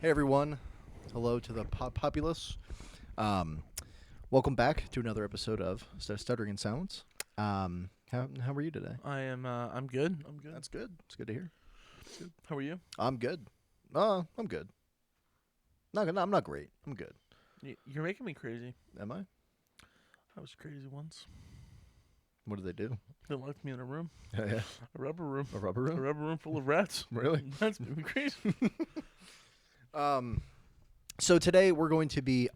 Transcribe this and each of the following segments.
Hey everyone, hello to the populace. Um, Welcome back to another episode of Stuttering in Silence. How are you today? I'm good. I'm good. That's good. It's good to hear. How are you? I'm good. I'm good. I'm not great. I'm good. You're making me crazy. Am I? I was crazy once. What did they do? They locked me in a room, Yeah, a rubber room, a rubber a room. rubber room full of rats. Really? That's made me crazy. So today we're going to be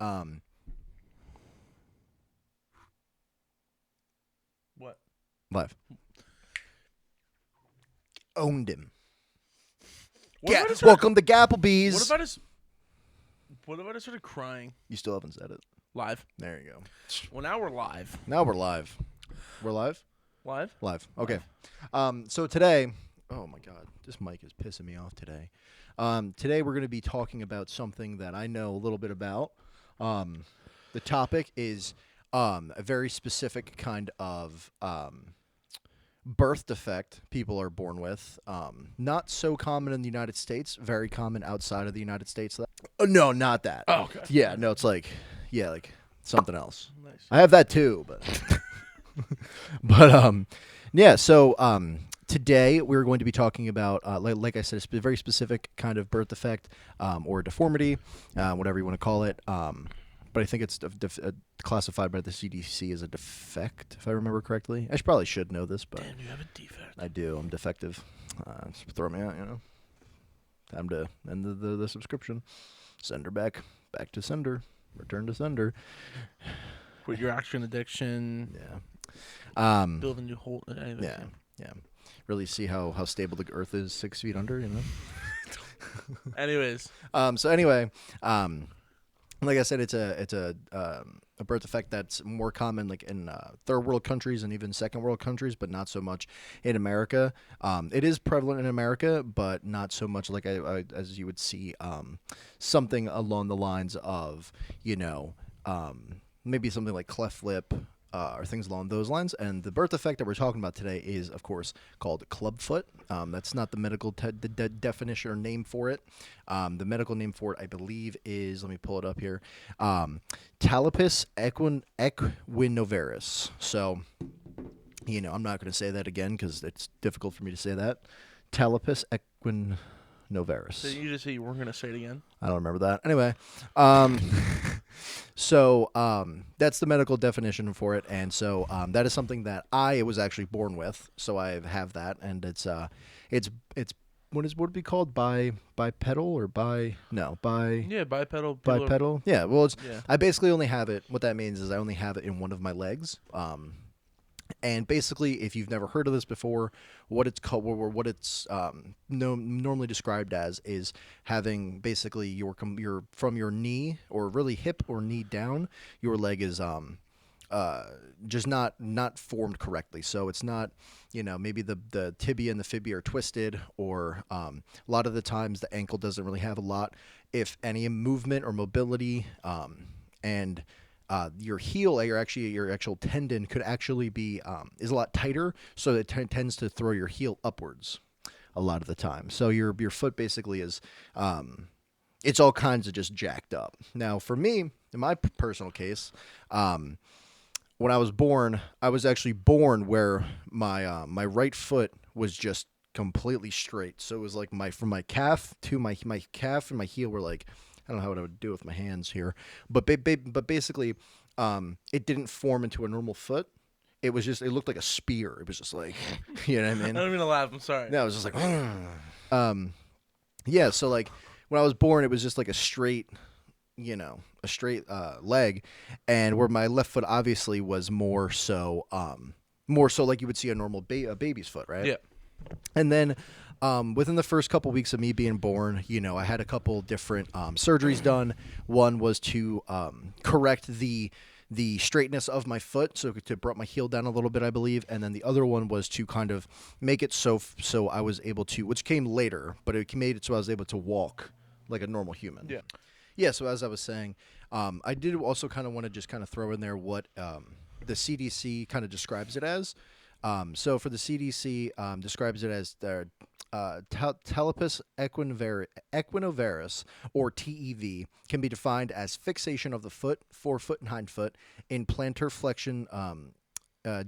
What? live. Owned him. What if I Yeah. just started, Welcome to Gapplebee's. What if I just started crying You still haven't said it. live? There you go. Well, now we're live. Now we're live. We're live? Live? Live. Okay. So today, oh my God, this mic is pissing me off today. Today we're going to be talking about something that I know a little bit about. The topic is a very specific kind of birth defect people are born with. Not so common in the United States, very common outside of the United States. No, not that. Oh, okay. Yeah, no, it's like something else. Nice. I have that too, but yeah. So today we're going to be talking about, like I said, a very specific kind of birth defect or deformity, whatever you want to call it. But I think it's classified by the CDC as a defect, if I remember correctly. I probably should know this, but Damn, you have a defect. I do. I'm defective. Just throw me out, Time to end the subscription. Sender back to sender. Return to sender. With your action addiction, Yeah. build a new hole. Anyway, Yeah. Really see how stable the Earth is 6 feet under, Anyways, So anyway, like I said, it's a birth defect that's more common like in third world countries and even second world countries, but not so much in America. It is prevalent in America, but not so much like as you would see something along the lines of maybe something like cleft lip. Or things along those lines. And the birth defect that we're talking about today is, of course, called clubfoot. That's not the medical definition or name for it. The medical name for it, I believe, is, let me pull it up here, Talipes equinovarus. So, I'm not going to say that again because it's difficult for me to say that. Talipes equinovarus. so you just say you weren't gonna say it again. I don't remember that. Anyway, so that's the medical definition for it, and so that is something that I was actually born with. So I have that, and it's what would it be called? Bipedal or Yeah, bipedal. bipedal? Yeah. Well, Yeah. I basically only have it. What that means is I only have it in one of my legs. And basically, if you've never heard of this before, what it's called, or what it's normally described as, is having basically your from your knee or really hip or knee down, your leg is just not formed correctly. So it's not, maybe the tibia and the fibia are twisted, or a lot of the times the ankle doesn't really have a lot, if any, movement or mobility, and your heel, your actual tendon could actually be is a lot tighter, so it tends to throw your heel upwards a lot of the time. So your foot basically is it's all kinds of just jacked up. Now, for me, in my personal case, when I was born, I was actually born where my right foot was just completely straight. So it was like from my calf to my calf and my heel were like, I don't know what I would do with my hands here, but basically, it didn't form into a normal foot. It looked like a spear. It was just like, you know what I mean? I don't mean to laugh. I'm sorry. No, it was just like, yeah. So like when I was born, it was just like a straight leg, and where my left foot obviously was more so like you would see a normal a baby's foot, right? Yeah. And then within the first couple weeks of me being born, I had a couple different surgeries done. One was to correct the straightness of my foot, so to brought my heel down a little bit, I believe. And then the other one was to kind of make it so I was able to, which came later, but it made it so I was able to walk like a normal human. Yeah. Yeah, so as I was saying, I did also kind of want to just kind of throw in there what the CDC kind of describes it as. So for the CDC, describes it as the Telepus equinovarus, or TEV, can be defined as fixation of the foot, forefoot and hind foot, in plantar flexion,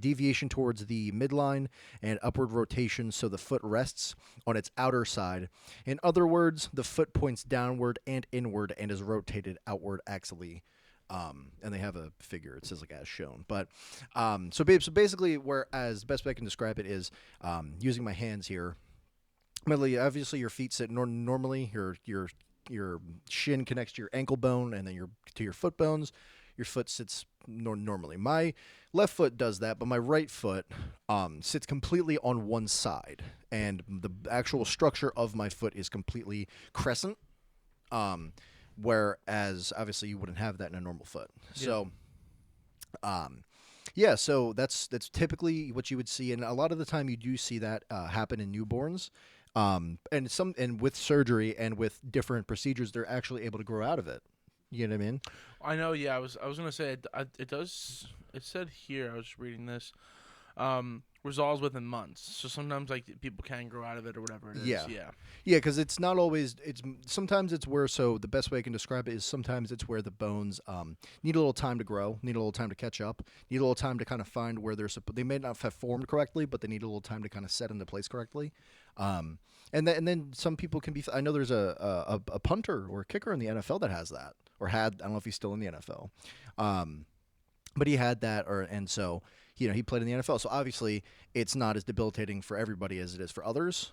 deviation towards the midline, and upward rotation so the foot rests on its outer side. In other words, the foot points downward and inward and is rotated outward axially. And they have a figure. It says like as shown. But so basically, whereas the best way I can describe it is using my hands here. Obviously, your feet sit normally. Your shin connects to your ankle bone, and then to your foot bones. Your foot sits normally. My left foot does that, but my right foot sits completely on one side, and the actual structure of my foot is completely crescent. Whereas obviously you wouldn't have that in a normal foot. Yeah. So, yeah, so that's typically what you would see, and a lot of the time you do see that happen in newborns. And with surgery and with different procedures, they're actually able to grow out of it. You know what I mean? I know. Yeah, I was gonna say it does. It said here. I was reading this. Resolves within months. So sometimes like people can grow out of it or whatever it is. Yeah. Because it's not always. Sometimes it's where. So the best way I can describe it is sometimes it's where the bones need a little time to grow, need a little time to catch up, need a little time to kind of find where they may not have formed correctly, but they need a little time to kind of set into place correctly. And then some people can be. I know there's a punter or a kicker in the NFL that has that, or had. I don't know if he's still in the NFL, but he had that, and so he played in the NFL. So obviously, it's not as debilitating for everybody as it is for others.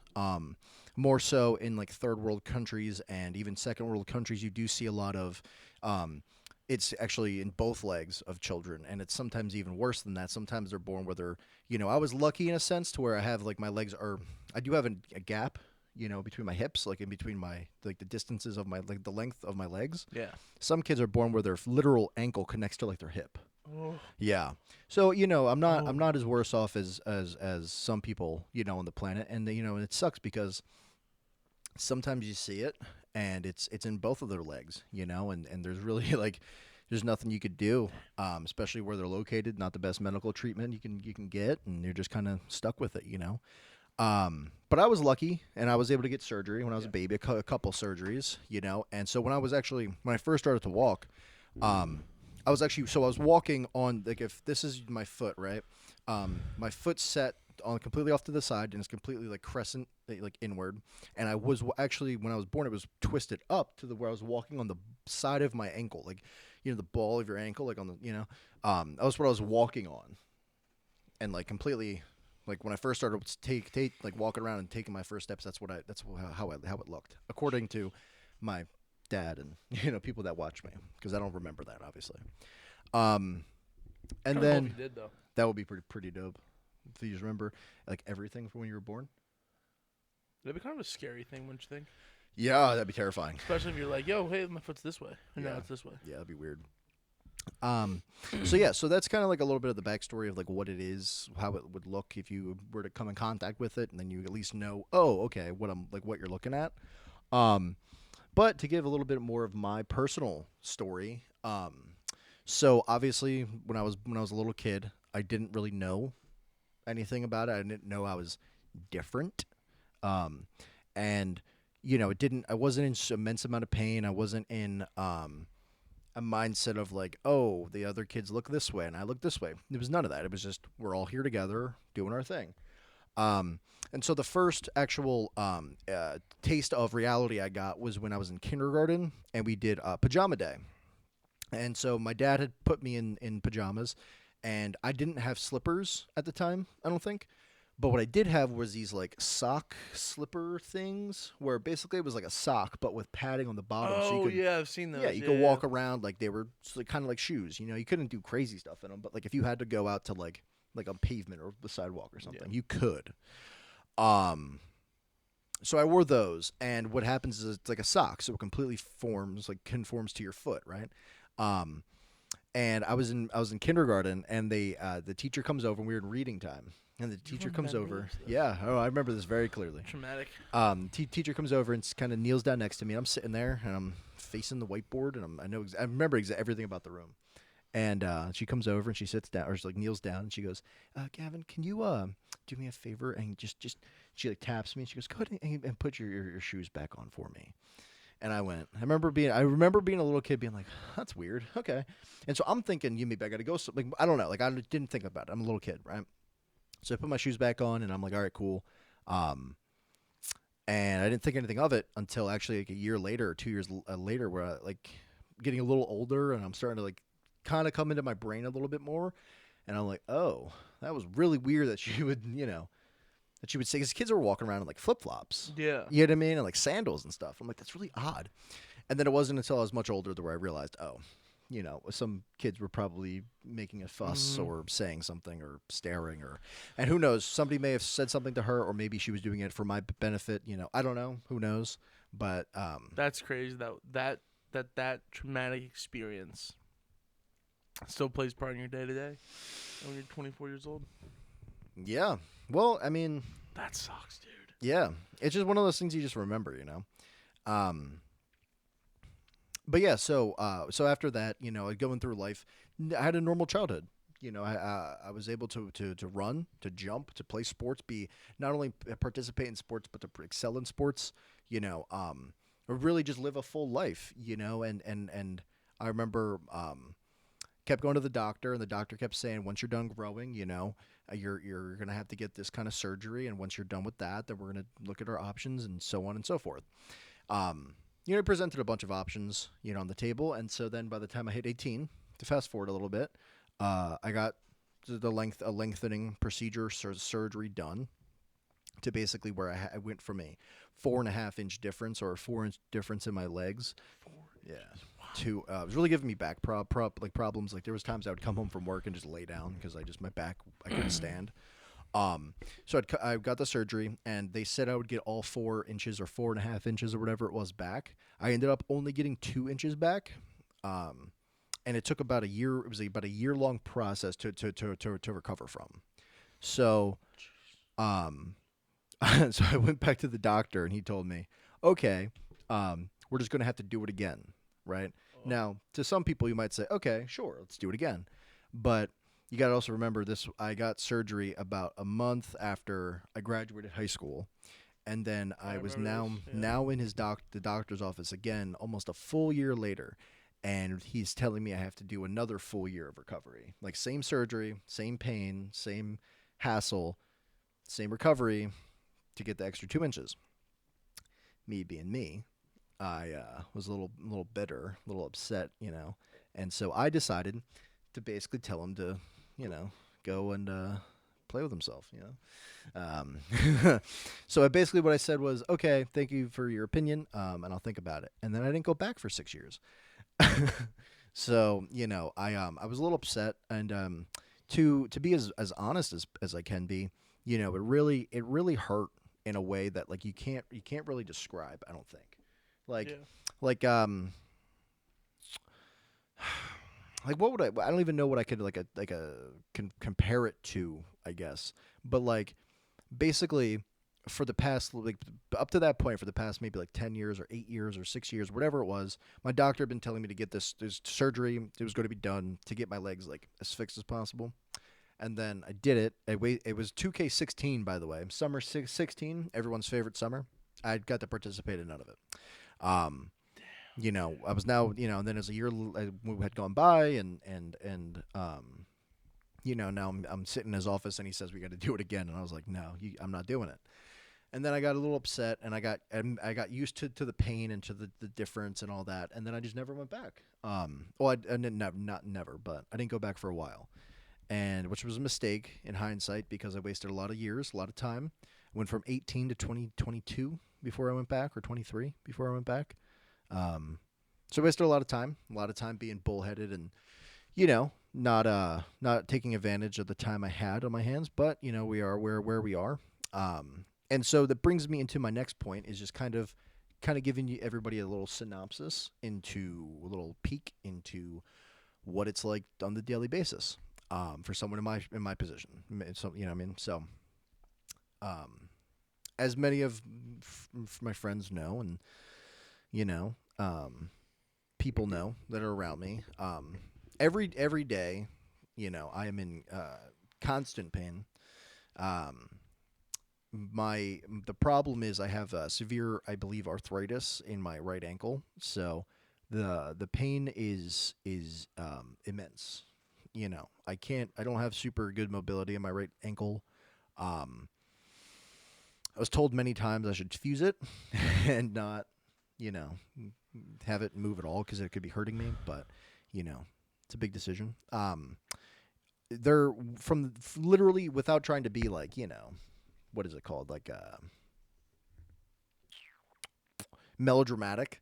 More so in like third world countries and even second world countries, you do see a lot of. It's actually in both legs of children, and it's sometimes even worse than that. Sometimes they're born where they're, I was lucky in a sense to where I have like my legs are, I do have a gap, between my hips, like in between my, like the distances of my, like the length of my legs. Yeah. Some kids are born where their literal ankle connects to like their hip. Oh. Yeah. So, I'm not as worse off as some people, on the planet. And, and it sucks because sometimes you see it and it's in both of their legs, and there's really like, there's nothing you could do, especially where they're located. Not the best medical treatment you can get, and you're just kind of stuck with it, But I was lucky, and I was able to get surgery when I was a baby, a couple surgeries, And so when I first started to walk, I was walking on, like, if this is my foot, right? My foot set on completely off to the side, and it's completely like crescent, like inward. And I was actually, when I was born, it was twisted up to where I was walking on the side of my ankle, like, the ball of your ankle, like on the, that was what I was walking on, and like completely, like when I first started take like walking around and taking my first steps, that's how it looked, according to my dad and people that watch me, because I don't remember that obviously. And then you did, though. That would be pretty dope if you just remember like everything from when you were born. That'd be kind of a scary thing, wouldn't you think? Yeah, that'd be terrifying. Especially if you're like, yo, hey, my foot's this way. And now it's this way. Yeah, that'd be weird. So that's kind of like a little bit of the backstory of like what it is, how it would look if you were to come in contact with it, and then you at least know, oh, okay, what you're looking at. But to give a little bit more of my personal story, so obviously when I was a little kid, I didn't really know anything about it. I didn't know I was different. And I wasn't in immense amount of pain. I wasn't in a mindset of like, oh, the other kids look this way and I look this way. There was none of that. It was just, we're all here together doing our thing. And so the first actual taste of reality I got was when I was in kindergarten, and we did pajama day. And so my dad had put me in pajamas, and I didn't have slippers at the time, I don't think. But what I did have was these like sock slipper things, where basically it was like a sock but with padding on the bottom. Oh, so you could, yeah, I've seen those. Yeah, you could walk around like they were like, kind of like shoes. You couldn't do crazy stuff in them, but like if you had to go out to like on pavement or the sidewalk or something, you could. So I wore those, and what happens is it's like a sock, so it completely conforms to your foot, right? And I was in kindergarten, and the teacher comes over, and we were in reading time. And the teacher comes over. Yeah, I remember this very clearly. Traumatic. Teacher comes over and kind of kneels down next to me. I'm sitting there, and I'm facing the whiteboard, and I remember everything about the room. And she comes over and she sits down, or she like kneels down, and she goes, "Gavin, can you do me a favor and just she like taps me and she goes, go ahead and put your shoes back on for me." And I went. I remember being a little kid, being like, "That's weird." Okay, and so I'm thinking, you maybe I got to go. So, like I don't know. Like I didn't think about it. I'm a little kid, right? So I put my shoes back on, and I'm like, "All right, cool." Um, and I didn't think anything of it until actually like a year later or 2 years later, where I like getting a little older, and I'm starting to like kind of come into my brain a little bit more, and I'm like, "Oh, that was really weird that she would, that she would say," because kids were walking around in like flip flops. Yeah. You know what I mean? And like sandals and stuff. I'm like, that's really odd. And then it wasn't until I was much older where I realized, oh, some kids were probably making a fuss Hmm. or saying something or staring and who knows? Somebody may have said something to her, or maybe she was doing it for my benefit. I don't know. Who knows? But That's crazy. That traumatic experience still plays part in your day to day when you're 24 years old. yeah. Well, I mean, That sucks, dude. yeah. It's just one of those things you just remember. But yeah, so after that, going through life, I had a normal childhood. I was able to run, to jump, to play sports, be not only participate in sports but to excel in sports. Or really just live a full life. And I remember kept going to the doctor, and the doctor kept saying, once you're done growing, you're gonna have to get this kind of surgery, and once you're done with that, then we're gonna look at our options and so on and so forth. Um, he presented a bunch of options, on the table, and so then by the time I hit 18, to fast forward a little bit, I got a lengthening procedure surgery done to basically where I went from a 4.5 inch difference or a 4 inch difference in my legs. Yeah. To it was really giving me back problems. Like there was times I would come home from work and just lay down because my back I couldn't stand. So I got the surgery, and they said I would get all 4 inches or 4.5 inches or whatever it was back. I ended up only getting 2 inches back, and it took about a year. It was about a year long process to recover from. So, um, so I went back to the doctor, and he told me, "Okay, we're just gonna have to do it again, right?" Oh, Now, to some people, you might say, "Okay, sure, let's do it again," but you got to also remember this. I got surgery about a month after I graduated high school, and then I I was remember this. Yeah. now in the doctor's office again, almost a full year later, and he's telling me I have to do another full year of recovery. Like same surgery, same pain, same hassle, same recovery to get the extra 2 inches. Me being me, I was a little bitter, a little upset, and so I decided to basically tell him to, you know, go and play with himself. So basically what I said was, okay, thank you for your opinion, and I'll think about it. And then I didn't go back for 6 years. So I was a little upset, and to be as honest as I can be, it really hurt in a way that like you can't really describe. I don't think, like Yeah. like like what would I don't even know what I could compare it to, I guess. But like basically for the past like up to that point, for the past maybe like 10 years or 8 years or 6 years, whatever it was, my doctor had been telling me to get this surgery. It was going to be done to get my legs like as fixed as possible. And then I did it. It was 2K16, by the way. Summer 16, everyone's favorite summer. I got to participate in none of it. Um, I was now, and then as a year had gone by, and now I'm sitting in his office, and he says we got to do it again, and I was like, no, I'm not doing it. And then I got a little upset, and I got used to the pain and to the difference and all that, and then I just never went back. Well, I didn't not never, but I didn't go back for a while, and which was a mistake in hindsight because I wasted a lot of years, a lot of time. I went from 18 to 22 before I went back, or 23 before I went back. Um, so I wasted a lot of time being bullheaded and not taking advantage of the time I had on my hands. But we are where we are. And so that brings me into my next point is just kind of giving you everybody a little synopsis into a little peek into what it's like on the daily basis. For someone in my position, so what I mean. So, um, as many of my friends know, and you know, people know that are around me. every day, I am in constant pain. Um, the problem is I have severe, I believe, arthritis in my right ankle, so the pain is immense. I don't have super good mobility in my right ankle. Um, I was told many times I should fuse it and not, you know, have it move at all because it could be hurting me. But you know, it's a big decision. They're literally without trying to be like, what is it called, like melodramatic.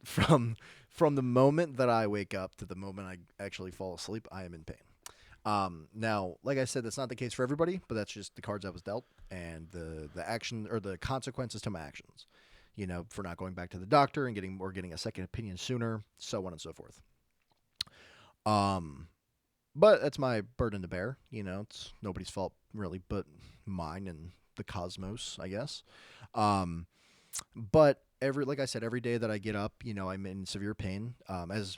From from the moment that I wake up to the moment I actually fall asleep, I am in pain. Now, like I said, that's not the case for everybody, but that's just the cards I was dealt, and the action or the consequences to my actions. For not going back to the doctor and getting a second opinion sooner, so on and so forth. Um, but that's my burden to bear. It's nobody's fault really, but mine and the cosmos, I guess. Um, but like I said, every day that I get up, I'm in severe pain. As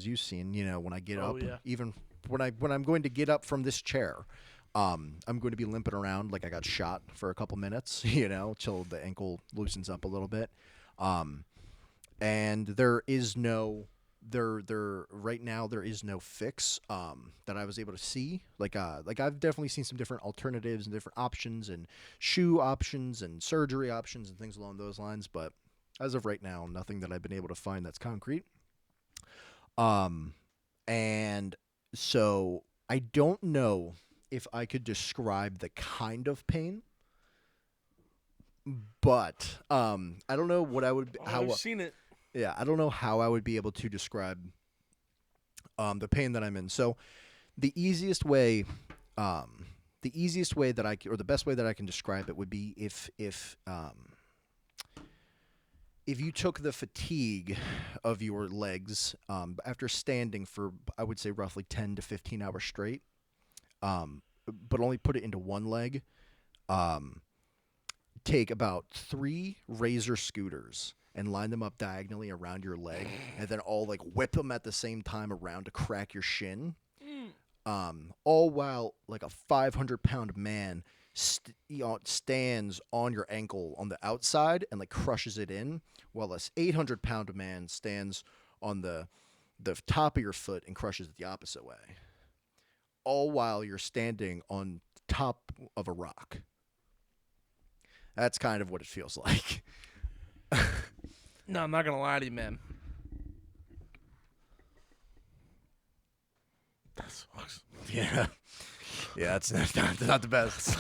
you've seen, when I get Oh up, yeah. even when I'm going to get up from this chair, I'm going to be limping around like I got shot for a couple minutes, till the ankle loosens up a little bit. Um, and there is no there right now there is no fix that I was able to see. Like I've definitely seen some different alternatives and different options and shoe options and surgery options and things along those lines, but as of right now, nothing that I've been able to find that's concrete. Um and so I don't know if I could describe the kind of pain, but I don't know what I would Oh, I've how seen it. yeah, I don't know how I would be able to describe the pain that I'm in. So the easiest way, that or the best way that I can describe it would be if you took the fatigue of your legs after standing for, I would say, roughly 10 to 15 hours straight, but only put it into one leg. Um, Take about 3 razor scooters and line them up diagonally around your leg, and then all like whip them at the same time around to crack your shin. Mm. All while like a 500-pound man stands on your ankle on the outside and like crushes it in, while a 800-pound man stands on the top of your foot and crushes it the opposite way. All while you're standing on top of a rock. That's kind of what it feels like. No, I'm not gonna lie to you, man. That sucks. Yeah, yeah, it's not the best.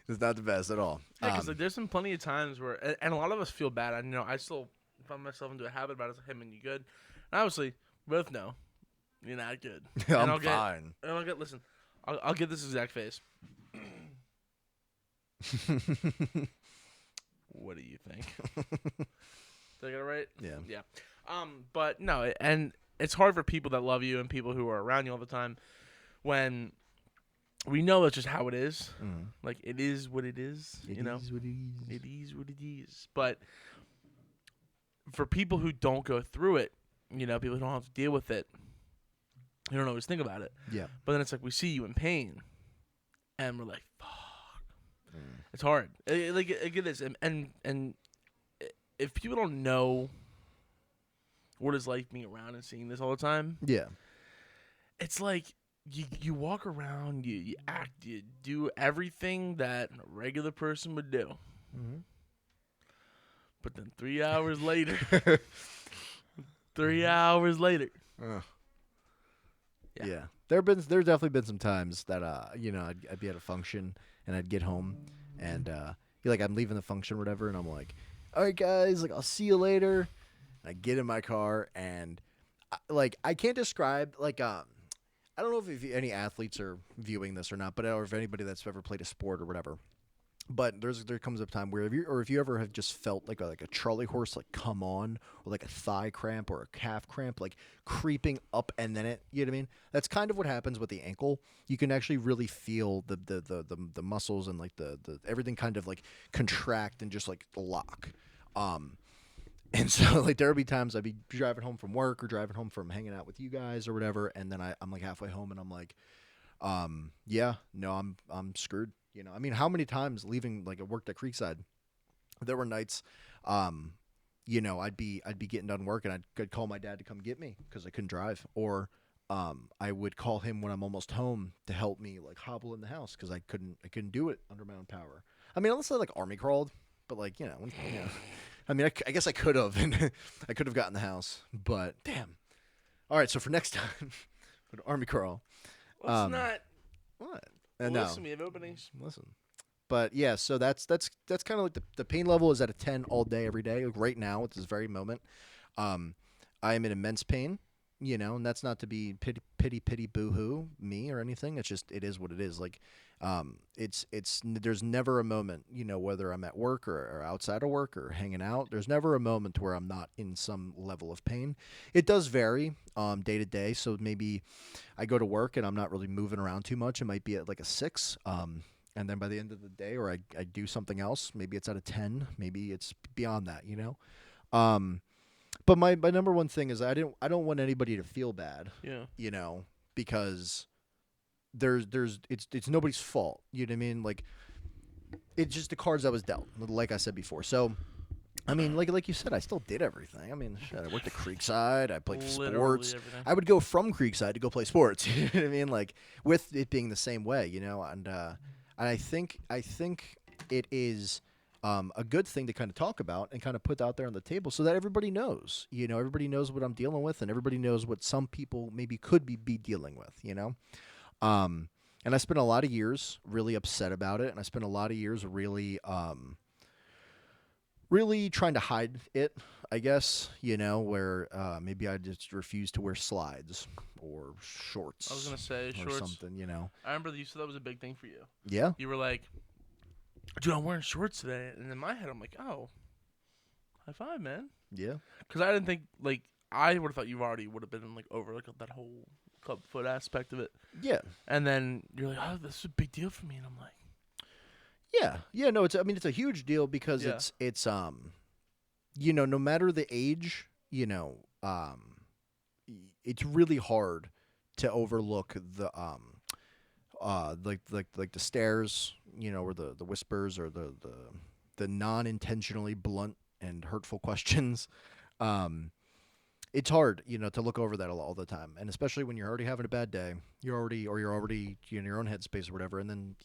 It's not the best at all. Yeah, because like, there's been plenty of times where, and a lot of us feel bad. I still find myself into a habit about it. It's like, hey, man, you good? And obviously, we both know you're not good. And I'm fine. Listen, I'll get this exact face. What do you think? Did I get it right? Yeah. Yeah. But no, and it's hard for people that love you and people who are around you all the time when we know that's just how it is. Mm. Like it is what it is. It you know, is what it is. it is what it is. But for people who don't go through it, people who don't have to deal with it, you don't always think about it. Yeah. But then it's like we see you in pain, and we're like, "Fuck." Mm. It's hard. Like it is, and if people don't know what it's like being around and seeing this all the time, Yeah. it's like you walk around, you act, you do everything that a regular person would do. Mm-hmm. But then 3 hours later, 3 hours later, Yeah. There's definitely been some times that I'd be at a function and I'd get home and like I'm leaving the function or whatever, and I'm like, all right guys, like I'll see you later. And I get in my car and I can't describe I don't know if any athletes are viewing this or not, but or if anybody that's ever played a sport or whatever. But there comes a time where if you ever have just felt like a Charlie horse like come on, or like a thigh cramp or a calf cramp like creeping up, and then you know what I mean? That's kind of what happens with the ankle. You can actually really feel the muscles and like the everything kind of like contract and just like lock. And so like there would be times I'd be driving home from work or driving home from hanging out with you guys or whatever, and then I'm like halfway home and I'm like, yeah, no, I'm screwed. You know, I mean, how many times leaving like I worked at Creekside, there were nights, um, I'd be getting done work and I'd call my dad to come get me because I couldn't drive, or I would call him when I'm almost home to help me like hobble in the house because I couldn't do it under my own power. I mean, unless I like army crawled, but like I mean, I guess I could have, and I could have gotten the house, but damn. All right, so for next time, for the army crawl, Let's um, not. what? No, Listen, we have openings. listen. But yeah, so that's kind of like the pain level is at a 10 all day, every day. Like right now, at this very moment, um, I am in immense pain, and that's not to be pity, boo hoo me or anything. It's just, it is what it is. Like, there's never a moment, whether I'm at work or outside of work or hanging out, there's never a moment where I'm not in some level of pain. It does vary, day to day. So maybe I go to work and I'm not really moving around too much. It might be at like a 6. And then by the end of the day, or I do something else, maybe it's at a 10, maybe it's beyond that. Um, but my number one thing is I don't want anybody to feel bad, Yeah. because it's nobody's fault. You know what I mean? Like, it's just the cards I was dealt, like I said before. So I mean, like you said, I still did everything. I mean, shit, I worked at Creekside. I played Literally sports. everything. I would go from Creekside to go play sports. You know what I mean? Like, with it being the same way, and I think it is a good thing to kind of talk about and kind of put out there on the table so that everybody knows. Everybody knows what I'm dealing with, and everybody knows what some people maybe could be dealing with. Um, and I spent a lot of years really upset about it, and I spent a lot of years really trying to hide it, I guess, where maybe I just refused to wear slides or I was shorts gonna say or shorts. something. I remember you said that was a big thing for you. Yeah, You were like, "Dude, I'm wearing shorts today," and in my head, I'm like, "Oh, high five, man," yeah, because I didn't think like I would have thought you already would have been like over like that whole club foot aspect of it, yeah, and then you're like, "Oh, this is a big deal for me," and I'm like, yeah. No, it's a huge deal because Yeah. it's no matter the age, it's really hard to overlook like the stares, or the whispers or the non-intentionally blunt and hurtful questions. Um, it's hard, to look over that all the time, and especially when you're already having a bad day, you're already in your own headspace or whatever, and then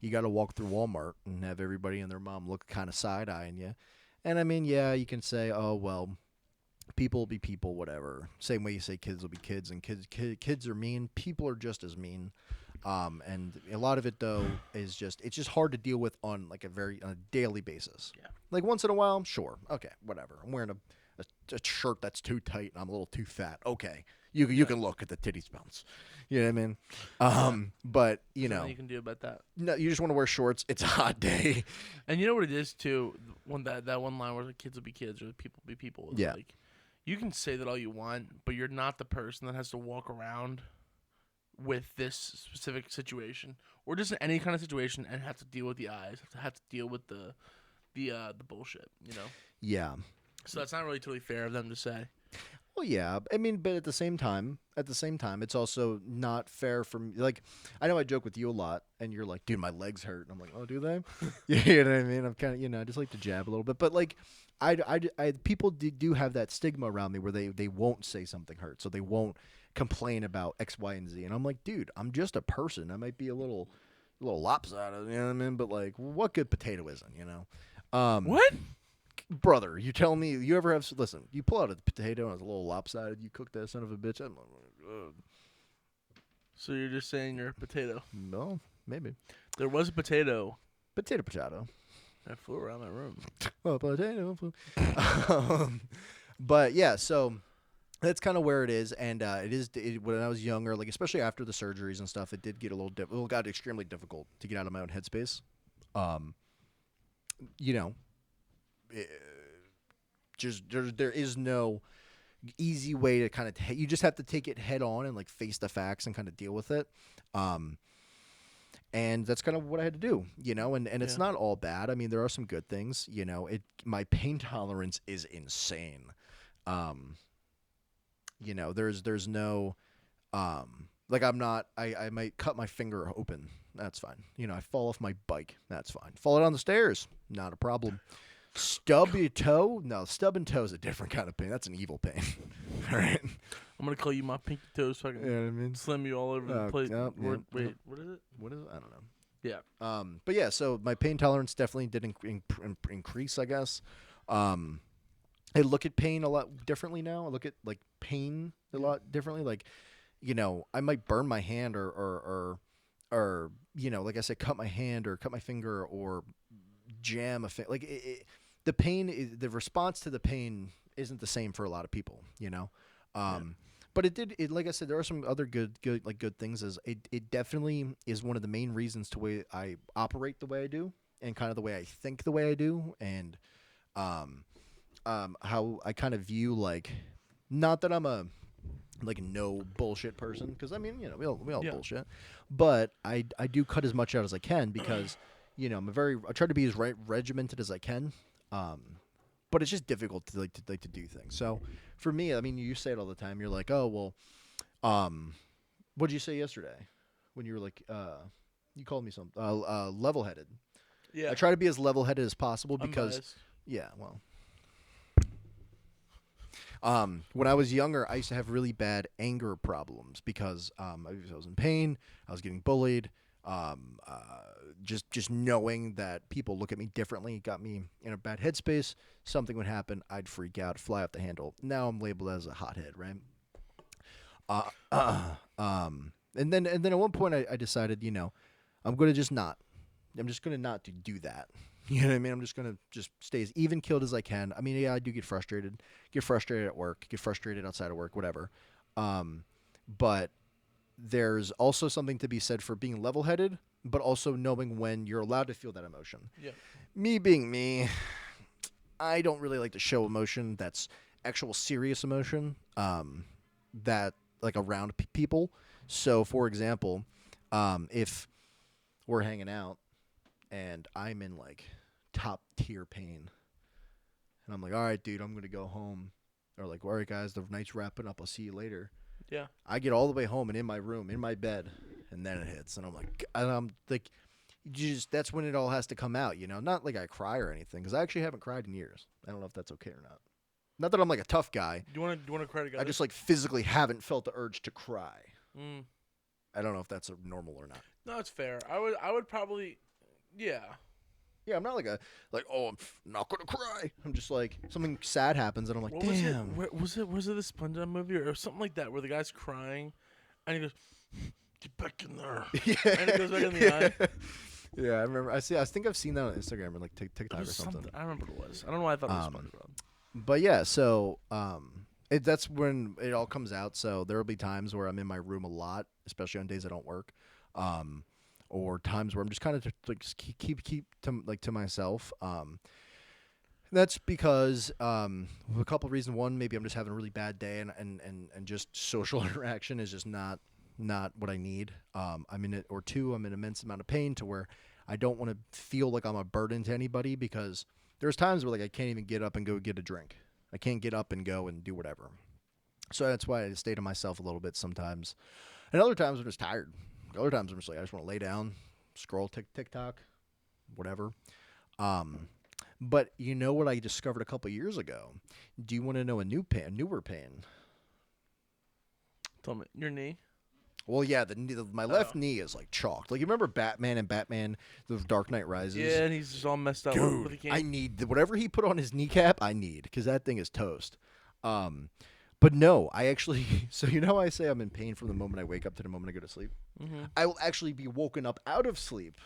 you got to walk through Walmart and have everybody and their mom look kind of side eyeing you, and I mean, yeah, you can say, oh well, people will be people, whatever. Same way you say kids will be kids, and kids are mean. People are just as mean. And a lot of it though is it's just hard to deal with on like on a daily basis. Yeah. Like once in a while, sure, okay, whatever. I'm wearing a shirt that's too tight and I'm a little too fat. Okay, you Yeah. can look at the titties bounce. You know what I mean? Yeah. But Nothing you can do about that. no, you just want to wear shorts. It's a hot day. And you know what it is too? When that one line where the kids will be kids or the people will be people. Is Yeah. like, you can say that all you want, but you're not the person that has to walk around with this specific situation, or just in any kind of situation, and have to deal with the eyes, have to deal with the bullshit. Yeah. So that's not really totally fair of them to say. Well, yeah. I mean, but at the same time, it's also not fair for me. Like, I know I joke with you a lot, and you're like, "Dude, my legs hurt." And I'm like, "Oh, do they?" You know what I mean? I'm kind of, I just like to jab a little bit, but like, people do have that stigma around me where they won't say something hurts, so they won't complain about X, Y, and Z, and I'm like, dude, I'm just a person. I might be a little lopsided, you know what I mean? But like, what good potato isn't? What? Brother, you tell me you ever have listen, you pull out a potato and it's a little lopsided, you cook that son of a bitch. I'm like, So you're just saying you're a potato? no, maybe. There was a potato Potato. that flew around my room. Oh, potato. But yeah, so that's kind of where it is, and when I was younger, like especially after the surgeries and stuff, it did get a little it got extremely difficult to get out of my own headspace. Um, you know, eh, just there is no easy way to kind of you just have to take it head on and like face the facts and kind of deal with it. Um, and that's kind of what I had to do, and it's Yeah. not all bad. I mean, there are some good things, my pain tolerance is insane. Um, there's no like I'm not I might cut my finger open. That's fine. I fall off my bike. That's fine. Fall down the stairs. Not a problem. Stub your toe? No, stub and toe is a different kind of pain. That's an evil pain. All right. I'm gonna call you my pinky toes so I You know what I mean? slam you all over the plate. Yep, yep, Wait, yep. what is it? What is it? I don't know. Yeah. But yeah, so my pain tolerance definitely did increase, I guess. Um, I look at pain a lot differently now. I look at like pain a lot differently. Like, I might burn my hand or like I said, cut my hand or cut my finger or jam a like the pain is the response to the pain isn't the same for a lot of people. Um, but it like I said, there are some other good things. Is it definitely is one of the main reasons to way I operate the way I do and kind of the way I think the way I do and um how I kind of view like not that I'm a like no bullshit person because I mean we all Yeah. bullshit, but I do cut as much out as I can because I try to be as regimented as I can, but it's just difficult to do things. So for me, I mean, you say it all the time. You're like, oh well, what did you say yesterday when you were like you called me something level headed. Yeah. I try to be as level headed as possible because Unbiased. yeah, well. When I was younger, I used to have really bad anger problems because I was in pain. I was getting bullied. Just knowing that people look at me differently got me in a bad headspace. Something would happen, I'd freak out, fly off the handle. Now I'm labeled as a hothead, right? Uh, and then at one point I decided, I'm gonna just not. I'm just gonna not do that. You know what I mean? I'm just gonna just stay as even killed as I can. I mean, yeah, I do get frustrated at work, get frustrated outside of work, whatever. But there's also something to be said for being level-headed, but also knowing when you're allowed to feel that emotion. Yeah. Me being me, I don't really like to show emotion that's actual serious emotion. That like around people. So, for example, if we're hanging out and I'm in like top tier pain. And I'm like, all right, dude, I'm going to go home. Or like, all right, guys, the night's wrapping up. I'll see you later. Yeah. I get all the way home and in my room, in my bed, and then it hits. And I'm like, that's when it all has to come out, Not like I cry or anything, because I actually haven't cried in years. I don't know if that's okay or not. Not that I'm like a tough guy. Do you want to cry together? I just like physically haven't felt the urge to cry. Mm. I don't know if that's normal or not. No, it's fair. I would probably. Yeah. Yeah, I'm not oh, I'm not gonna cry. I'm just like something sad happens and I'm like, What damn. was it? Was it the SpongeBob movie or something like that where the guy's crying, and he goes, "Get back in there," Yeah. and it goes back in the eye. Yeah, I remember. I think I've seen that on Instagram or like TikTok or something. I remember what it was. I don't know why I thought it was SpongeBob. But yeah, so that's when it all comes out. So there will be times where I'm in my room a lot, especially on days I don't work, or times where I'm just kind of like just keep to myself. That's because a couple of reasons. One, maybe I'm just having a really bad day, and just social interaction is just not what I need. I'm in it, or two, I'm in immense amount of pain to where I don't want to feel like I'm a burden to anybody because there's times where like I can't even get up and go get a drink. I can't get up and go and do whatever. So that's why I stay to myself a little bit sometimes. And other times I'm just tired. Other times I'm just like I just want to lay down, scroll TikTok, whatever. But you know what I discovered a couple years ago? Do you want to know a newer pain? Tell me your knee. Well, yeah, my left knee is like chalked. Like you remember Batman and Batman, the Dark Knight Rises. Yeah, and he's just all messed up. Dude, with the I need whatever he put on his kneecap. I need because that thing is toast. But no, I actually. So you know how I say I'm in pain from the moment I wake up to the moment I go to sleep. Mm-hmm. I will actually be woken up out of sleep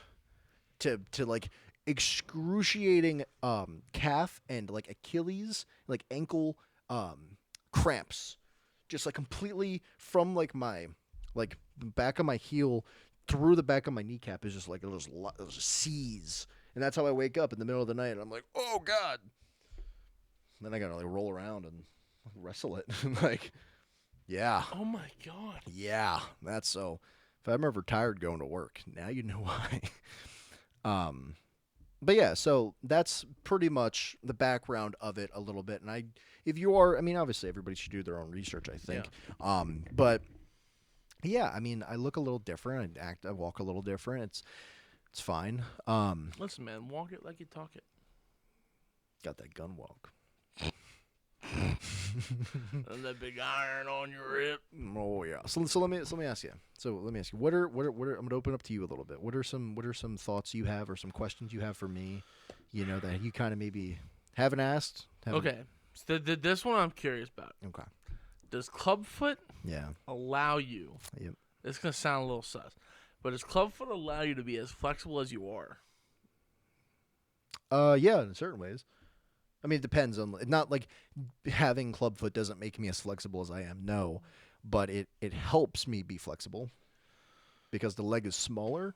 to like excruciating calf and like Achilles, like ankle cramps, just like completely from like my back of my heel through the back of my kneecap is just like it was seas, and that's how I wake up in the middle of the night. And I'm like, oh god. And then I gotta like roll around and wrestle it, like, yeah. Oh my god. Yeah, that's so if I'm ever tired going to work, now you know why. um, but yeah, so that's pretty much the background of it a little bit. And if you are, I mean, obviously everybody should do their own research, I Yeah. think. But yeah, I mean, I look a little different. I walk a little different. It's fine. Listen, man, walk it like you talk it. Got that gun walk. And that big iron on your hip. Oh yeah. So let me ask you. What are I'm gonna open up to you a little bit. What are some thoughts you have or some questions you have for me? That you kind of maybe haven't asked. Okay. So this one I'm curious about. Okay. Does clubfoot Yeah. allow you? Yep. It's gonna sound a little sus, but does clubfoot allow you to be as flexible as you are? Yeah, in certain ways. I mean, it depends on. Not like having clubfoot doesn't make me as flexible as I am. No, but it helps me be flexible because the leg is smaller.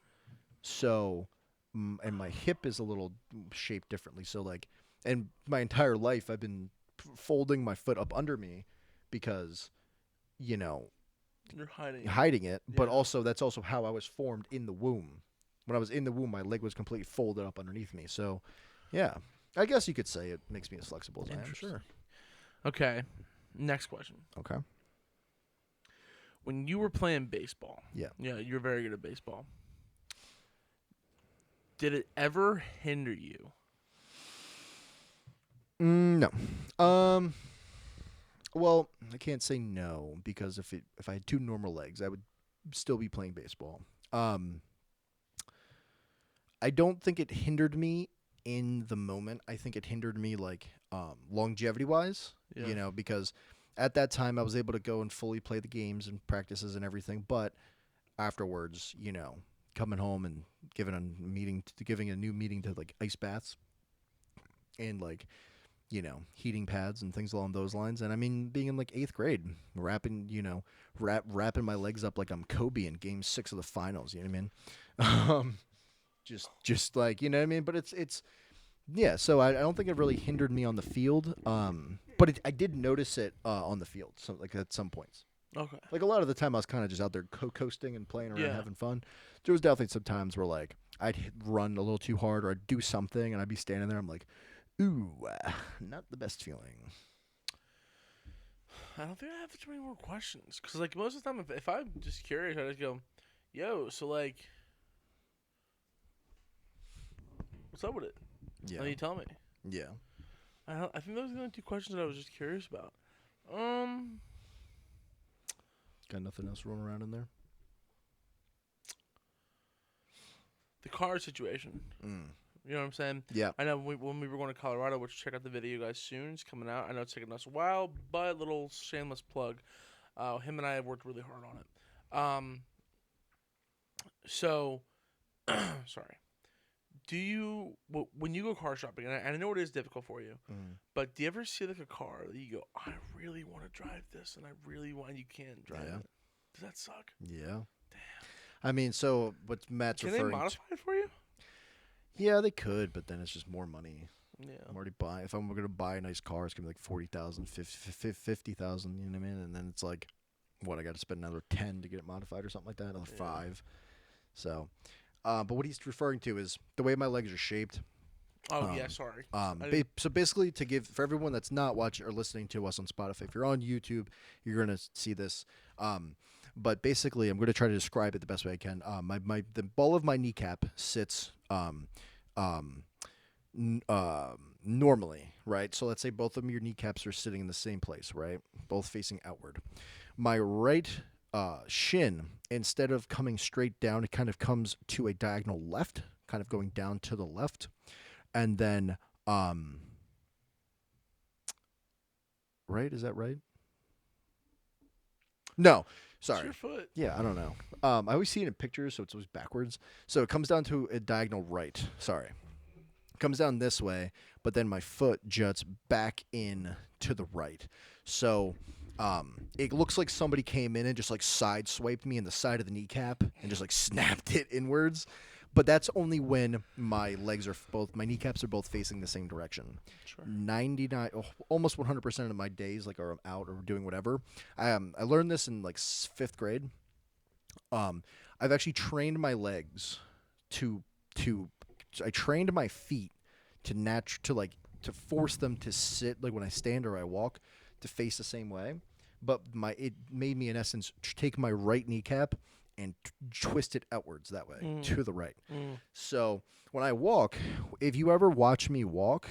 So, and my hip is a little shaped differently. So like, and my entire life I've been folding my foot up under me because, you know, You're hiding. hiding it. But Yeah. also that's also how I was formed in the womb. When I was in the womb, my leg was completely folded up underneath me. So, yeah, I guess you could say it makes me as flexible as I am. Interesting. Sure. Okay. Next question. Okay. When you were playing baseball, Yeah. you're very good at baseball. Did it ever hinder you? No. Well, I can't say no because if I had two normal legs, I would still be playing baseball. I don't think it hindered me in the moment. I think it hindered me like longevity wise. Yeah. Because at that time I was able to go and fully play the games and practices and everything, but afterwards, coming home and giving a new meeting to like ice baths and like heating pads and things along those lines. And I mean, being in like 8th grade, wrapping my legs up like I'm Kobe in Game 6 of the finals. You know what I mean? Just like, you know what I mean. But it's yeah. So I don't think it really hindered me on the field. But I did notice it on the field. So like at some points. Okay. Like a lot of the time, I was kind of just out there coasting and playing around, Yeah. having fun. There was definitely some times where like run a little too hard or I'd do something and I'd be standing there. I'm like, ooh, not the best feeling. I don't think I have too many more questions. Because, like, most of the time, if I'm just curious, I just go, yo, so, like, what's up with it? Yeah, And you tell me. yeah. I think those are the only two questions that I was just curious about. Got nothing else rolling around in there. The car situation. You know what I'm saying? Yeah. I know when we were going to Colorado, which check out the video, guys, soon. It's coming out. I know it's taking us a while, but little shameless plug. Him and I have worked really hard on it. So, sorry. When you go car shopping, and I know it is difficult for you, but do you ever see like a car that you go, I really want to drive this, and I really want, and you can't drive it? Does that suck? Yeah. Damn. I mean, so what Matt's Can they referring modify it for you? Yeah, they could, but then it's just more money. Yeah. I'm already buying. If I'm going to buy a nice car, it's going to be like 40,000, 50,000, you know what I mean? And then it's like, what, I got to spend another 10 to get it modified or something like that, another 5. So, but what he's referring to is the way my legs are shaped. Oh, yeah, sorry. So basically, to give for everyone that's not watching or listening to us on Spotify, if you're on YouTube, you're gonna see this. But basically, I'm gonna try to describe it the best way I can. The ball of my kneecap sits normally, right? So let's say both of your kneecaps are sitting in the same place, right? Both facing outward. My right shin, instead of coming straight down, it kind of comes to a diagonal left, kind of going down to the left. And then, right? Is that right? No, sorry. It's your foot. Yeah, I don't know. I always see it in pictures, so it's always backwards. So it comes down to a diagonal right. Sorry. It comes down this way, but then my foot juts back in to the right. So it looks like somebody came in and just like side swiped me in the side of the kneecap and just like snapped it inwards. But that's only when my kneecaps are both facing the same direction. Sure. 99, almost 100% of my days, like, are out or doing whatever. I learned this in like 5th grade. I've actually trained my legs to to I trained my feet to force them to sit like when I stand or I walk to face the same way. But it made me in essence take my right kneecap and twist it outwards that way to the right. So when I walk, if you ever watch me walk,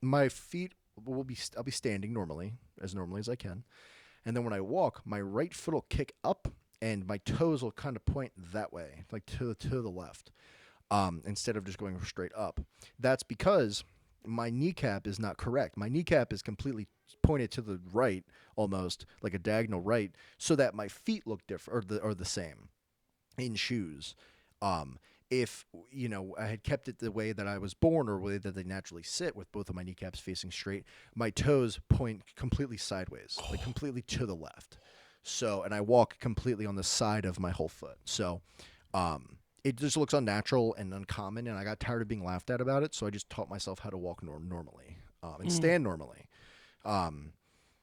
my feet I'll be standing normally as I can, and then when I walk, my right foot will kick up and my toes will kind of point that way, like to the left, instead of just going straight up. That's because my kneecap is not correct. My kneecap is completely pointed to the right, almost like a diagonal right, so that my feet look different or the same in shoes. If I had kept it the way that I was born or the way that they naturally sit with both of my kneecaps facing straight, my toes point completely sideways, like completely to the left. So, and I walk completely on the side of my whole foot. So, it just looks unnatural and uncommon, and I got tired of being laughed at about it. So I just taught myself how to walk normally and stand normally,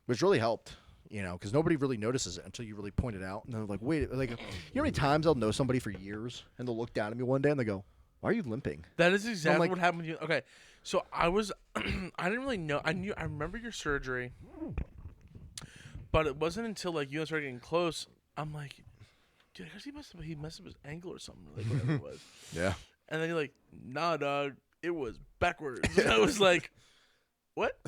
which really helped. Because nobody really notices it until you really point it out. And they're like, wait, like, you know how many times I'll know somebody for years and they'll look down at me one day and they go, why are you limping? That is exactly what happened to you. Okay, so I was, I didn't really know. I remember your surgery, but it wasn't until like you started getting close. I'm like, dude, I guess he messed up his ankle or something, like whatever it was. Yeah. And then you're like, nah, dog, it was backwards. And I was like, what?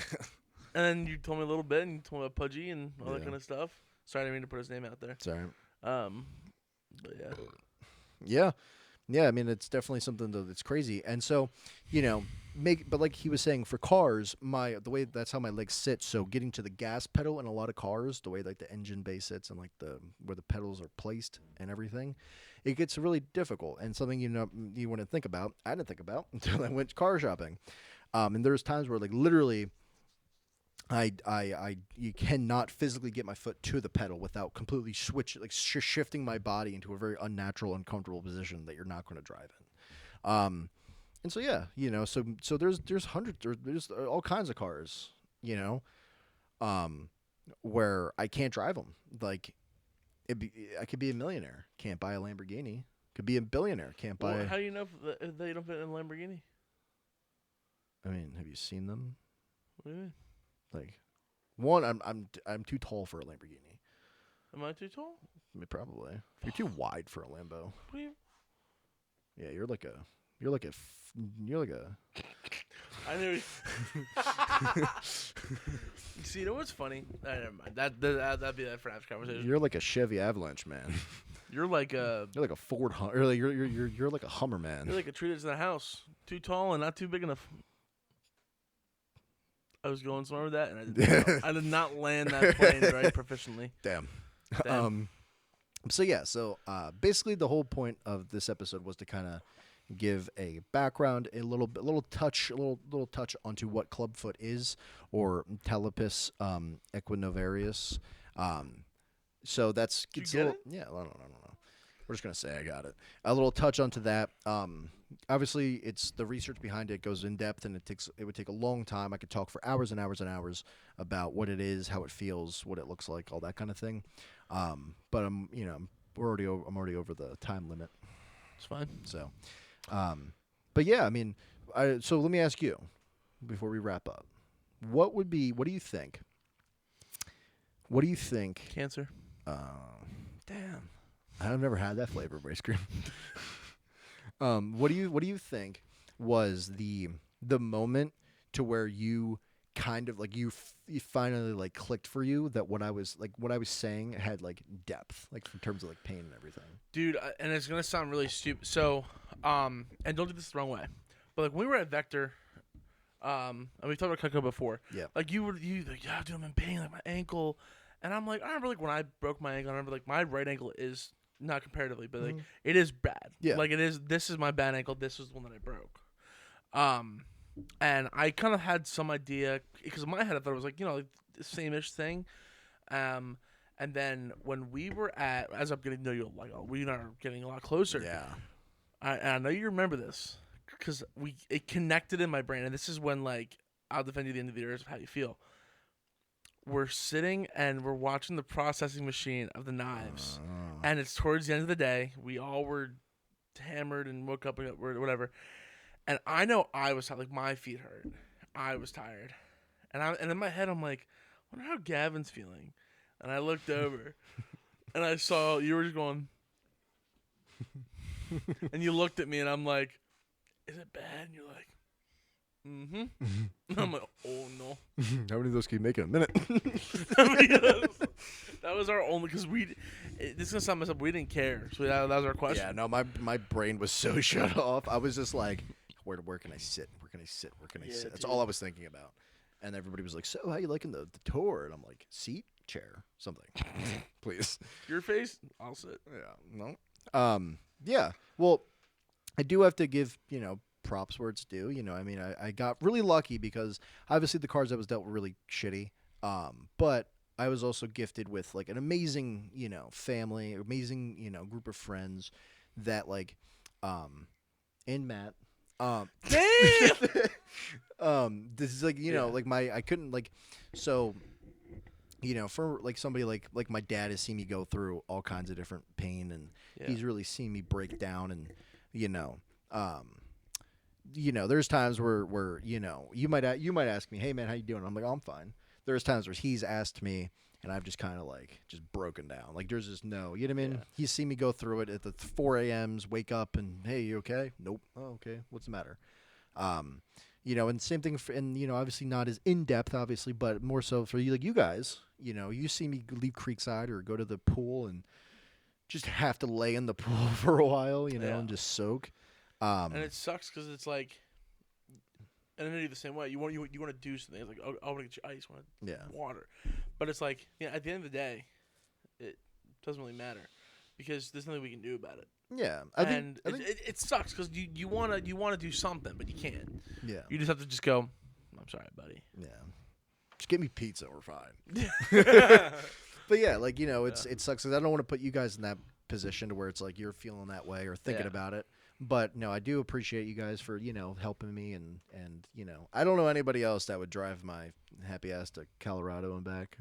And then you told me a little bit, and you told me about Pudgy and all that kind of stuff. Sorry, I didn't mean to put his name out there. Sorry. But yeah. Yeah. Yeah, I mean, it's definitely something that's crazy. And so, but like he was saying, for cars, the way that's how my legs sit. So getting to the gas pedal in a lot of cars, the way like the engine bay sits and like where the pedals are placed and everything, it gets really difficult and something you want to think about. I didn't think about until I went car shopping. And there's times where like literally, you cannot physically get my foot to the pedal without completely shifting my body into a very unnatural, uncomfortable position that you're not going to drive in. And so yeah, so there's hundreds, there's all kinds of cars, where I can't drive them. Like, I could be a millionaire, can't buy a Lamborghini. Could be a billionaire, can't buy. Well, how do you know if they don't fit in a Lamborghini? I mean, have you seen them? What do you mean? Like, one, I'm too tall for a Lamborghini. Am I too tall? I mean, probably. You're too wide for a Lambo. What do you? Yeah, you're like a. I knew. See, you know what's funny? Never mind. That'd be that for after conversation. You're like a Chevy Avalanche man. You're like a. You're like a Ford. You're like a Hummer man. You're like a tree that's in the house. Too tall and not too big enough. I was going somewhere with that, and I did not land that plane very proficiently. Damn. So basically, the whole point of this episode was to kind of give a background, a little touch onto what clubfoot is, or Talipus equinovarius. So that's Did you get it? Yeah. I don't know. We're just gonna say I got it. A little touch onto that. Obviously, it's the research behind it goes in depth, and it would take a long time. I could talk for hours and hours and hours about what it is, how it feels, what it looks like, all that kind of thing. But I'm already over the time limit. It's fine. So, but yeah, I mean, so let me ask you before we wrap up. What do you think? What do you think? Cancer. Damn. I've never had that flavor of ice cream. What do you think was the moment to where you kind of like you finally like clicked for you that what I was saying had like depth, like in terms of like pain and everything? Dude, and it's gonna sound really stupid. So, and don't do this the wrong way, but like when we were at Vector, and we talked about Cutco before. Yeah. Like you like, yeah, dude, I'm in pain, like my ankle, and I'm like, I remember like when I broke my ankle, I remember like my right ankle is not comparatively, but like it is bad. Yeah. Like it is. This is my bad ankle. This was the one that I broke. And I kind of had some idea because in my head I thought it was like like the same-ish thing. And then when we were as I'm getting to know you, like we are getting a lot closer. Yeah. I know you remember this because it connected in my brain, and this is when like I'll defend you at the end of the years of how you feel. we're sitting and we're watching the processing machine of the knives, Oh. and it's towards the end of the day. We all were hammered and woke up and whatever, and I know I was like my feet hurt. I was tired, and in my head I'm like, I wonder how Gavin's feeling, and I looked over, and I saw you were just going, and you looked at me, and I'm like, is it bad? And you're like, mm-hmm. I'm like, oh no. How many of those can you make in a minute? That was our only, because this is gonna sound messed up. We didn't care, so that was our question. Yeah, no, my brain was so shut off. I was just like, where can I sit? Where can I sit? Where can I sit? That's all I was thinking about. And everybody was like, so how you liking the tour? And I'm like, seat, chair, something, please. Your face, I'll sit. Yeah, no. Yeah. Well, I do have to give props where it's due. I mean, I got really lucky because obviously the cards I was dealt were really shitty. But I was also gifted with like an amazing, family, amazing, group of friends that like, and Matt, Damn. this is like, like I couldn't like, so, for like somebody like my dad has seen me go through all kinds of different pain, and he's really seen me break down, and, there's times where you might ask me, hey man, how you doing? I'm like, oh, I'm fine. There's times where he's asked me, and I've just kind of like just broken down. Like there's just no, you know what I mean? Yeah. He's seen me go through it at the 4 a.m.s, wake up and, hey, you okay? Nope. Oh, okay. What's the matter? And same thing for, and obviously not as in depth, obviously, but more so for you, like you guys. You see me leave Creekside or go to the pool and just have to lay in the pool for a while, and just soak. And it sucks because it's like, and I know you're the same way. You want to do something. It's like, oh, I want to get you ice, I want water, but it's like, at the end of the day, it doesn't really matter because there's nothing we can do about it. Yeah, I think it sucks because you wanna do something, but you can't. Yeah, you just have to just go, I'm sorry, buddy. Yeah, just give me pizza, we're fine. But yeah, like it sucks because I don't want to put you guys in that position to where it's like you're feeling that way or thinking about it. But no, I do appreciate you guys for helping me, and I don't know anybody else that would drive my happy ass to Colorado and back,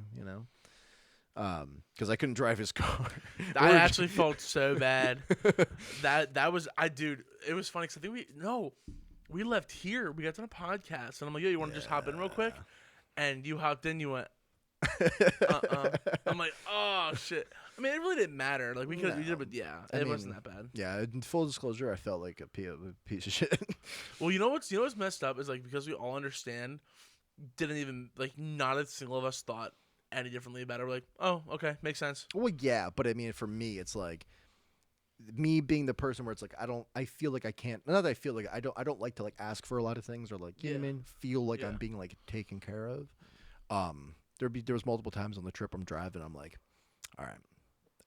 because I couldn't drive his car. I actually felt so bad. that was dude. It was funny because I think we left here. We got done a podcast, and I'm like, yo, you want to just hop in real quick? And you hopped in. You went, I'm like, oh shit. I mean, it really didn't matter. Like we did, but it wasn't that bad. Yeah, in full disclosure, I felt like a piece of shit. Well, what's messed up is like because we all understand, didn't even like not a single of us thought any differently about it. We're like, oh, okay, makes sense. Well, yeah, but I mean, for me, it's like me being the person where it's like I feel like I can't. Not that I feel like I don't like to like ask for a lot of things or like you know what I mean, feel like I'm being like taken care of. There was multiple times on the trip I'm driving. I'm like, all right.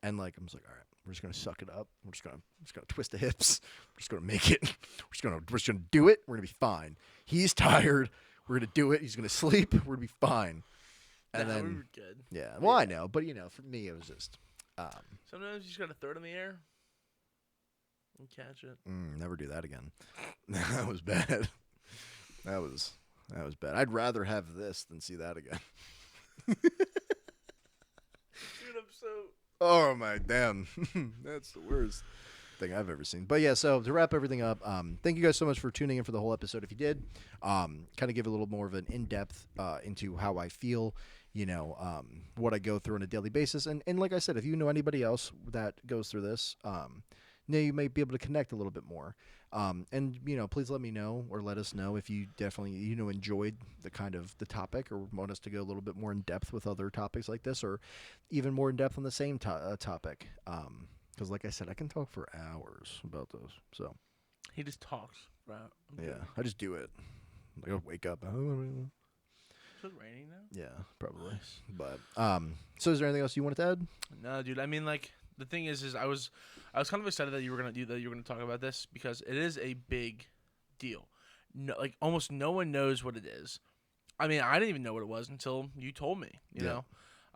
And like I'm just like, all right, we're just gonna suck it up. We're just gonna twist the hips. We're just gonna make it. We're just gonna do it. We're gonna be fine. He's tired. We're gonna do it. He's gonna sleep. We're gonna be fine. And then we were good. Yeah. Well, I know, but for me, it was just. Sometimes you just gotta throw it in the air and catch it. Never do that again. That was bad. That was bad. I'd rather have this than see that again. Dude, I'm so. Oh my damn, that's the worst thing I've ever seen. But yeah, so to wrap everything up, thank you guys so much for tuning in for the whole episode. If you did, kind of give a little more of an in-depth into how I feel, what I go through on a daily basis, and like I said, if you know anybody else that goes through this, you may be able to connect a little bit more. And please let me know or let us know if you definitely enjoyed the topic or want us to go a little bit more in depth with other topics like this, or even more in depth on the same topic. Because like I said, I can talk for hours about those. So he just talks. Right? I just do it. Like I wake up. Is it raining now? Yeah, probably. Nice. But so is there anything else you wanted to add? No, dude. I mean, like the thing is I was kind of excited that you were gonna talk about this because it is a big deal. No, like almost no one knows what it is. I mean, I didn't even know what it was until you told me. You know,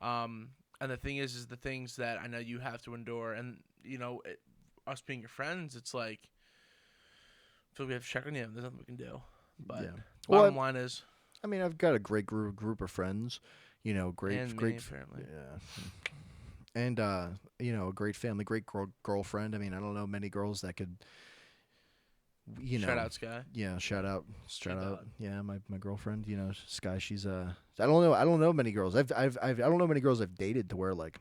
and the thing is the things that I know you have to endure, and us being your friends, it's like I feel we have to check on you. There's nothing we can do. But bottom line is, I mean, I've got a great group of friends. And me, great, apparently. yeah, and a great family, great girlfriend. I mean, I don't know many girls that could, you Shout know, out Sky. yeah, She shout out, died. yeah, my girlfriend, Sky. She's I don't know many girls. I don't know many girls I've dated to where like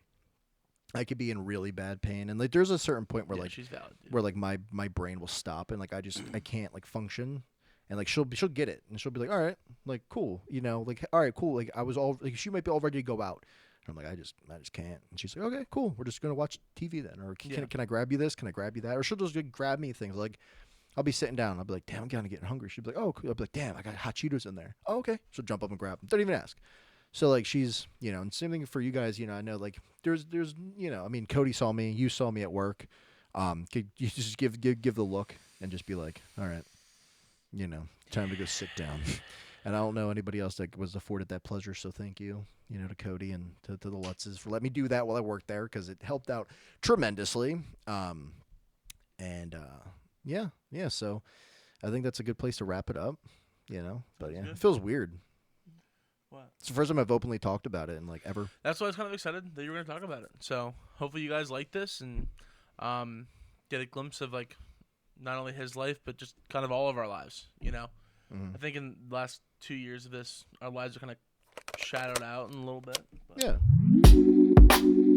I could be in really bad pain, and like there's a certain point Yeah, she's valid, dude. where like my brain will stop, and like I can't like function, and like she'll get it, and she'll be like, all right, like cool, like all right, cool, like I was all like she might be all ready to go out. And I'm like, I just can't. And she's like, okay, cool. We're just gonna watch TV then, or Yeah. can I grab you this? Can I grab you that? Or she'll just like, grab me things like I'll be sitting down. I'll be like, damn, I'm kind of getting hungry. She'll be like, oh, cool. I'll be like, damn, I got hot Cheetos in there. Oh, okay. She'll jump up and grab them. Don't even ask. So like she's, and same thing for you guys. I know like there's, I mean, Cody saw me, you saw me at work. You just give the look and just be like, all right, time to go sit down. And I don't know anybody else that was afforded that pleasure. So thank you, to Cody and to the Lutzes for letting me do that while I worked there because it helped out tremendously. And yeah. So I think that's a good place to wrap it up. But Sounds yeah, good. it feels weird. What? It's the first time I've openly talked about it and like ever. That's why I was kind of excited that you were going to talk about it. So hopefully you guys like this and get a glimpse of like not only his life but just kind of all of our lives. Mhm. I think in the last 2 years of this, our lives are kind of shadowed out in a little bit. But Yeah.